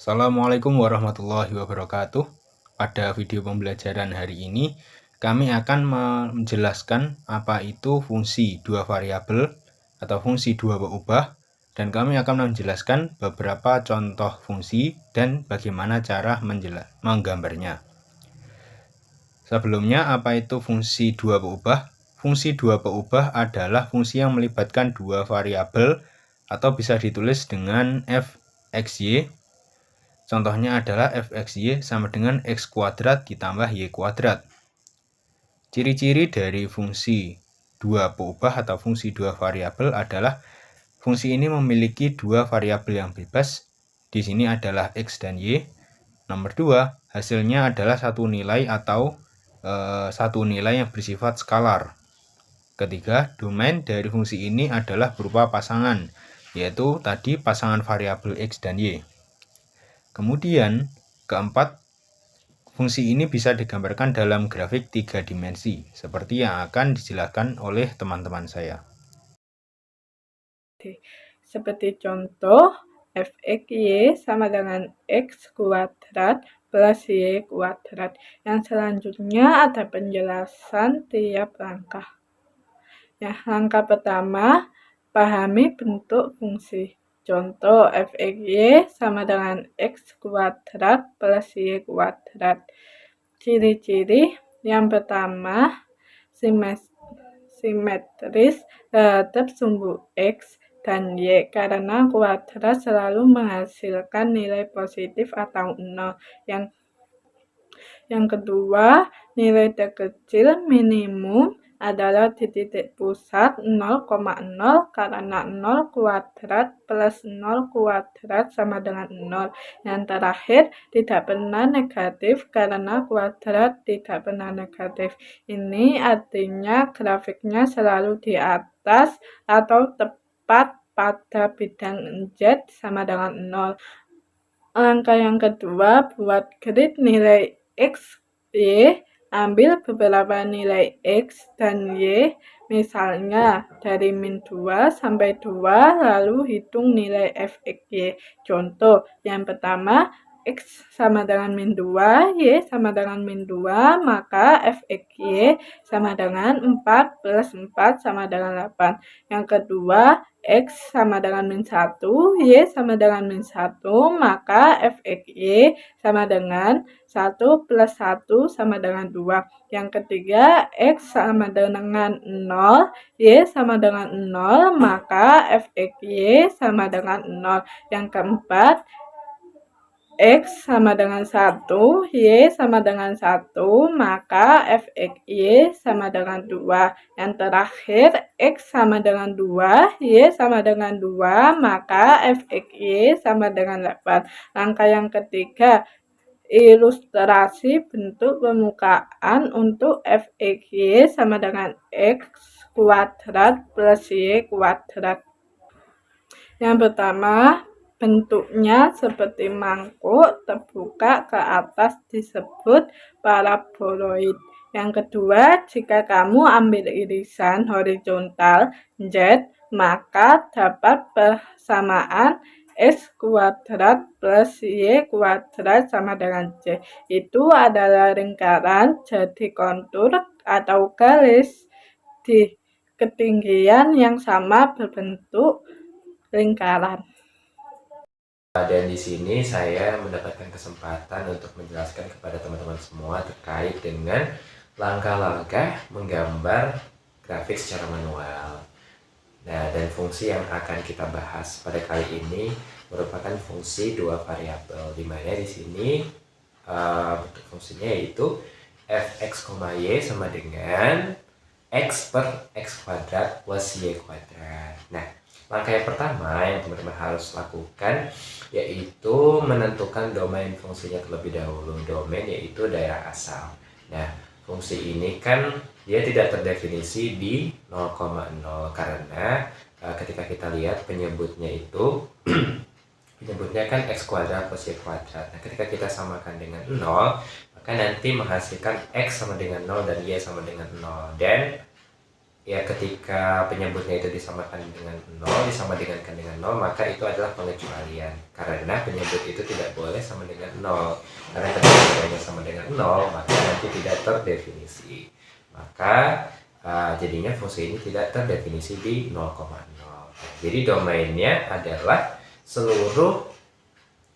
Assalamualaikum warahmatullahi wabarakatuh. Pada video pembelajaran hari ini, kami akan menjelaskan apa itu fungsi dua variabel atau fungsi dua berubah, dan kami akan menjelaskan beberapa contoh fungsi dan bagaimana cara menggambarnya. Sebelumnya, apa itu fungsi dua berubah? Fungsi dua berubah adalah fungsi yang melibatkan dua variabel atau bisa ditulis dengan f(x, y). Contohnya adalah f(x, y) sama dengan x kuadrat ditambah y kuadrat. Ciri-ciri dari fungsi dua berubah atau fungsi dua variabel adalah fungsi ini memiliki dua variabel yang bebas. Di sini adalah x dan y. Nomor 2, hasilnya adalah satu nilai atau satu nilai yang bersifat skalar. Ketiga, domain dari fungsi ini adalah berupa pasangan, yaitu tadi pasangan variabel x dan y. Kemudian, keempat, fungsi ini bisa digambarkan dalam grafik 3 dimensi, seperti yang akan dijelaskan oleh teman-teman saya. Seperti contoh, f(x, y) sama dengan x kuadrat plus y kuadrat. Yang selanjutnya ada penjelasan tiap langkah. Langkah pertama, pahami bentuk fungsi. Contoh, f(x, y) sama dengan x kuadrat plus y kuadrat. Ciri-ciri yang pertama, simetris terhadap sumbu x dan y, karena kuadrat selalu menghasilkan nilai positif atau 0. Yang kedua, nilai terkecil minimum adalah di titik pusat 0,0 karena 0 kuadrat plus 0 kuadrat sama dengan 0. Yang terakhir, tidak pernah negatif karena kuadrat tidak pernah negatif. Ini artinya grafiknya selalu di atas atau tepat pada bidang Z sama dengan 0. Langkah yang kedua, buat grid nilai x, y. Ambil beberapa nilai x dan y, misalnya dari min 2 sampai 2, lalu hitung nilai f(x, y). Contoh, yang pertama, x sama dengan min 2, y sama dengan min 2, maka f(x, y) sama dengan 4 plus 4 sama dengan 8. Yang kedua, x sama dengan min 1, y sama dengan min 1, maka f(x, y) sama dengan 1 plus 1 sama dengan 2. Yang ketiga, x sama dengan 0, y sama dengan 0, maka f(x, y) sama dengan 0. Yang keempat, x sama dengan 1, y sama dengan 1, maka f(x, y) sama dengan 2. Yang terakhir, x sama dengan 2, y sama dengan 2, maka f(x, y) sama dengan 8. Langkah yang ketiga, ilustrasi bentuk permukaan untuk f(x, y) sama dengan x kuadrat plus y kuadrat. Yang pertama, bentuknya seperti mangkuk terbuka ke atas disebut paraboloid. Yang kedua, jika kamu ambil irisan horizontal Z, maka dapat persamaan x kuadrat plus y kuadrat sama dengan z. Itu adalah lingkaran, jadi kontur atau garis di ketinggian yang sama berbentuk lingkaran. Dan di sini saya mendapatkan kesempatan untuk menjelaskan kepada teman-teman semua terkait dengan langkah-langkah menggambar grafik secara manual. Nah, dan fungsi yang akan kita bahas pada kali ini merupakan fungsi dua variabel, di mana di sini bentuk fungsinya yaitu f(x, y) sama dengan x per x kuadrat plus y kuadrat. Nah, langkah yang pertama yang teman-teman harus lakukan yaitu menentukan domain fungsinya terlebih dahulu. Domain yaitu daerah asal. Nah, fungsi ini kan dia tidak terdefinisi di 0,0 karena ketika kita lihat penyebutnya itu penyebutnya kan x kuadrat plus y kuadrat. Nah, ketika kita samakan dengan 0, maka nanti menghasilkan x sama dengan 0 dan y sama dengan 0. Dan ya ketika penyebutnya itu disamakan dengan 0, disamadingankan dengan 0, maka itu adalah pengecualian. Karena penyebut itu tidak boleh sama dengan 0. Karena ketika nilainya sama dengan 0, maka nanti tidak terdefinisi. Maka jadinya fungsi ini tidak terdefinisi di 0,0. Jadi domainnya adalah seluruh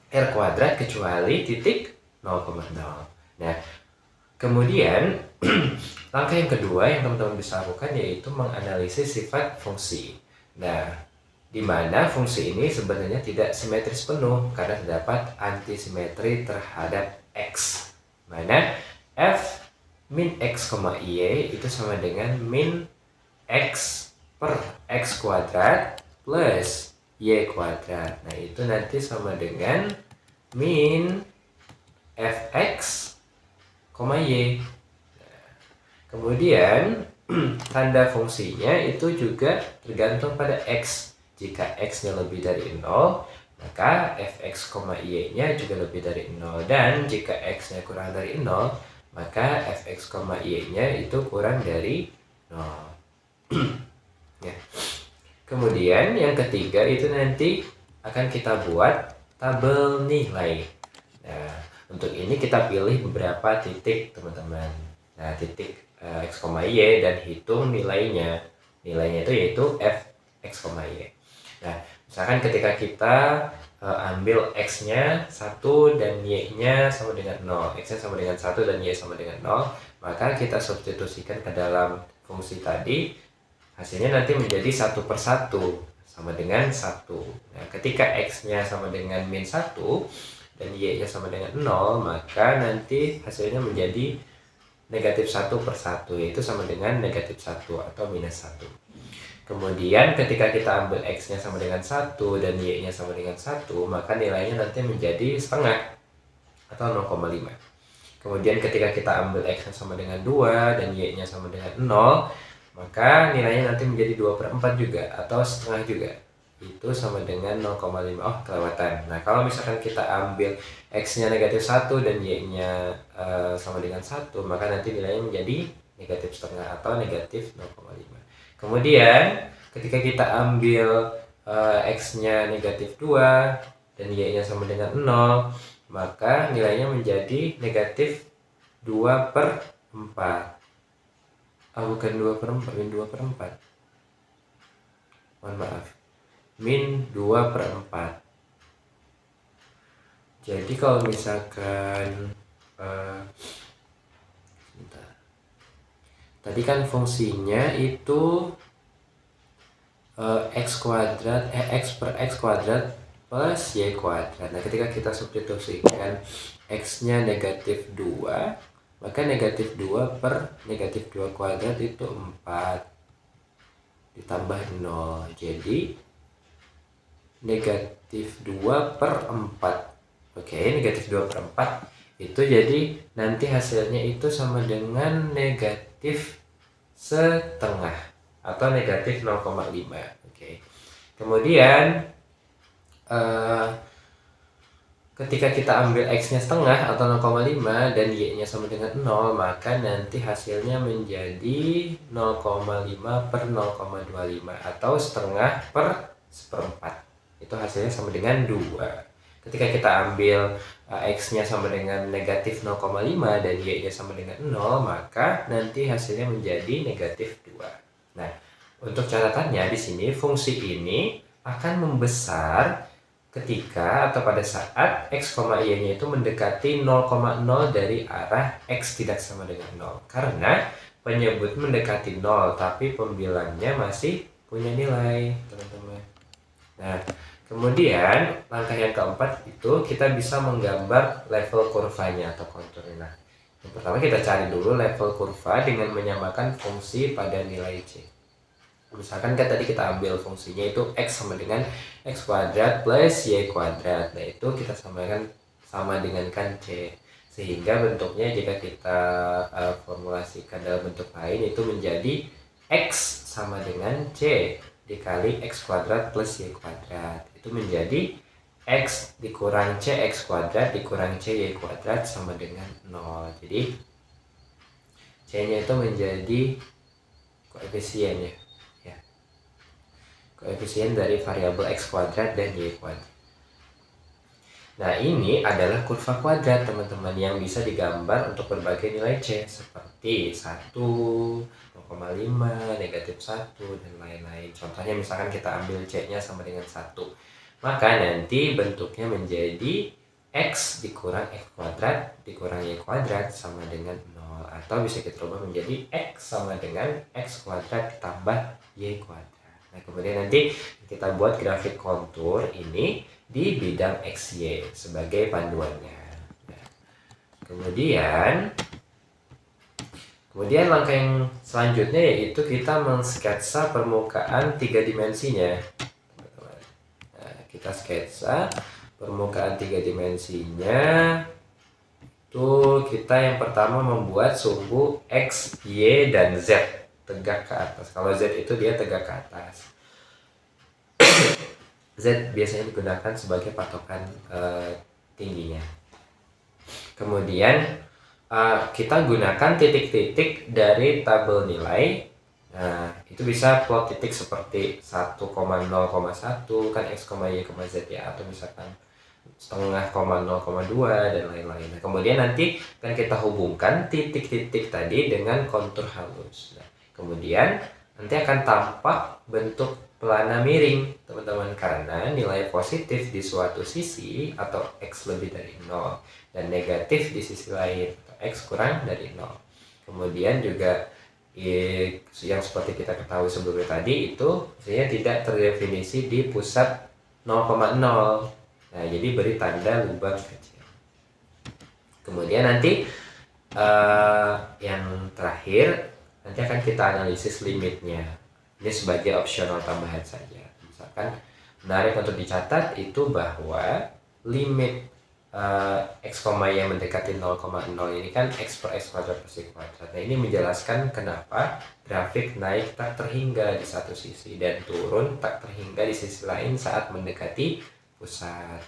R kuadrat kecuali titik 0,0. Nah, kemudian langkah yang kedua yang teman-teman bisa lakukan yaitu menganalisis sifat fungsi. Nah, di mana fungsi ini sebenarnya tidak simetris penuh karena terdapat antisimetri terhadap x. Mana f min x, y itu sama dengan min x per x kuadrat plus y kuadrat. Nah, itu nanti sama dengan min fx, y. Kemudian tanda fungsinya itu juga tergantung pada x. Jika x-nya lebih dari 0, maka fx, y-nya juga lebih dari 0. Dan jika x-nya kurang dari 0, maka fx, y-nya itu kurang dari 0. Ya. Kemudian yang ketiga itu nanti akan kita buat tabel nilai. Nah, untuk ini kita pilih beberapa titik, teman-teman. Nah, titik x, y dan hitung nilainya. Nilainya itu yaitu f x, y. Nah, misalkan ketika kita ambil x-nya 1 dan y-nya sama dengan 0. X-nya sama dengan 1 dan y sama dengan 0, maka kita substitusikan ke dalam fungsi tadi. Hasilnya nanti menjadi 1/1 sama dengan 1. Nah, ketika x-nya sama dengan min 1 dan y-nya sama dengan 0, maka nanti hasilnya menjadi negatif 1/1, yaitu sama dengan negatif 1 atau minus 1. Kemudian ketika kita ambil x-nya sama dengan 1 dan y-nya sama dengan 1, maka nilainya nanti menjadi setengah atau 0,5. Kemudian ketika kita ambil x-nya sama dengan 2 dan y-nya sama dengan 0, maka nilainya nanti menjadi 2/4 juga atau setengah juga. Itu sama dengan 0,5. Oh, kelewatan. Nah, kalau misalkan kita ambil x-nya negatif 1 dan y-nya sama dengan 1, maka nanti nilainya menjadi negatif setengah atau negatif 0,5. Kemudian ketika kita ambil x-nya negatif 2 dan y-nya sama dengan 0, maka nilainya menjadi negatif 2/4. Bukan 2/4, min 2/4. Mohon maaf, min 2/4. Jadi kalau misalkan tadi kan fungsinya itu x kuadrat x per x kuadrat plus y kuadrat. Nah, ketika kita substitusikan x-nya negatif 2, maka negatif 2 per negatif 2 kuadrat itu 4 ditambah 0. Jadi negatif 2/4. Oke, negatif 2/4 itu jadi nanti hasilnya itu sama dengan negatif setengah atau negatif 0,5. Oke. Kemudian ketika kita ambil x-nya setengah atau 0,5 dan y-nya sama dengan 0, maka nanti hasilnya menjadi 0,5/0,25 atau setengah per 1/4. Itu hasilnya sama dengan 2. Ketika kita ambil x-nya sama dengan negatif 0,5 dan y-nya sama dengan 0, maka nanti hasilnya menjadi negatif 2. Nah, untuk catatannya di sini fungsi ini akan membesar ketika atau pada saat x, y-nya itu mendekati 0,0 dari arah x tidak sama dengan 0. Karena penyebut mendekati 0 tapi pembilangnya masih punya nilai, teman-teman. Nah, kemudian langkah yang keempat itu kita bisa menggambar level kurvanya atau konturnya. Nah, yang pertama kita cari dulu level kurva dengan menyamakan fungsi pada nilai c. Misalkan kan tadi kita ambil fungsinya itu x sama dengan x kuadrat plus y kuadrat. Nah, itu kita sama dengankan c. Sehingga bentuknya jika kita formulasikan dalam bentuk lain itu menjadi x sama dengan c dikali x kuadrat plus y kuadrat. Itu menjadi x dikurang c x kuadrat dikurang c y kuadrat sama dengan 0. Jadi c-nya itu menjadi koefisien ya. Koefisien dari variabel x kuadrat dan y kuadrat. Nah, ini adalah kurva kuadrat teman-teman yang bisa digambar untuk berbagai nilai c seperti 1, 0,5, negatif 1, dan lain-lain. Contohnya misalkan kita ambil c-nya sama dengan 1. Maka nanti bentuknya menjadi x dikurang x kuadrat dikurang y kuadrat sama dengan 0. Atau bisa kita ubah menjadi x sama dengan x kuadrat tambah y kuadrat. Nah, kemudian nanti kita buat grafik kontur ini di bidang XY sebagai panduannya. Nah, kemudian langkah yang selanjutnya yaitu kita mensketsa permukaan 3 dimensinya. Nah, kita sketsa permukaan 3 dimensinya. Itu kita yang pertama membuat sumbu X, Y, dan Z tegak ke atas. Kalau Z itu dia tegak ke atas. Z biasanya digunakan sebagai patokan tingginya. Kemudian kita gunakan titik-titik dari tabel nilai. Nah, itu bisa plot titik seperti 1,0,1 kan x, y, z ya, atau misalkan setengah, 0,2 dan lain-lain. Nah, kemudian nanti kan kita hubungkan titik-titik tadi dengan kontur halus. Nah, kemudian nanti akan tampak bentuk pelana miring teman-teman, karena nilai positif di suatu sisi atau x lebih dari 0 dan negatif di sisi lain atau x kurang dari 0. Kemudian juga yang seperti kita ketahui sebelumnya tadi itu biasanya tidak terdefinisi di pusat 0,0. Nah, jadi beri tanda lubang kecil. Kemudian nanti yang terakhir nanti akan kita analisis limitnya. Ini sebagai opsional tambahan saja. Misalkan menarik untuk dicatat itu bahwa limit x, y mendekati 0,0 ini kan x per x kuadrat per y kuadrat. Nah, ini menjelaskan kenapa grafik naik tak terhingga di satu sisi dan turun tak terhingga di sisi lain saat mendekati pusat.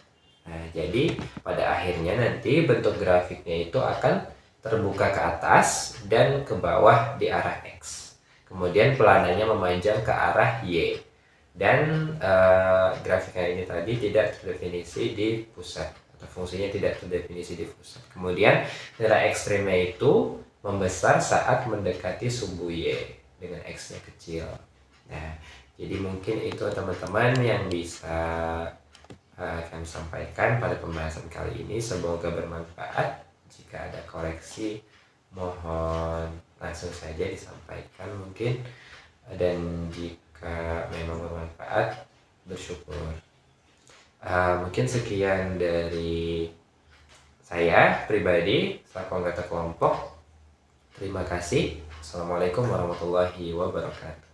Nah, jadi pada akhirnya nanti bentuk grafiknya itu akan terbuka ke atas dan ke bawah di arah x. Kemudian pelananya memanjang ke arah Y. Dan grafiknya ini tadi tidak terdefinisi di pusat, atau fungsinya tidak terdefinisi di pusat. Kemudian nilai ekstrimnya itu membesar saat mendekati sumbu Y dengan X-nya kecil. Nah, jadi mungkin itu teman-teman yang bisa kami sampaikan pada pembahasan kali ini. Semoga bermanfaat. Jika ada koreksi, mohon langsung saja disampaikan mungkin, dan jika memang bermanfaat bersyukur. Mungkin sekian dari saya pribadi selaku anggota kelompok. Terima kasih. Assalamualaikum warahmatullahi wabarakatuh.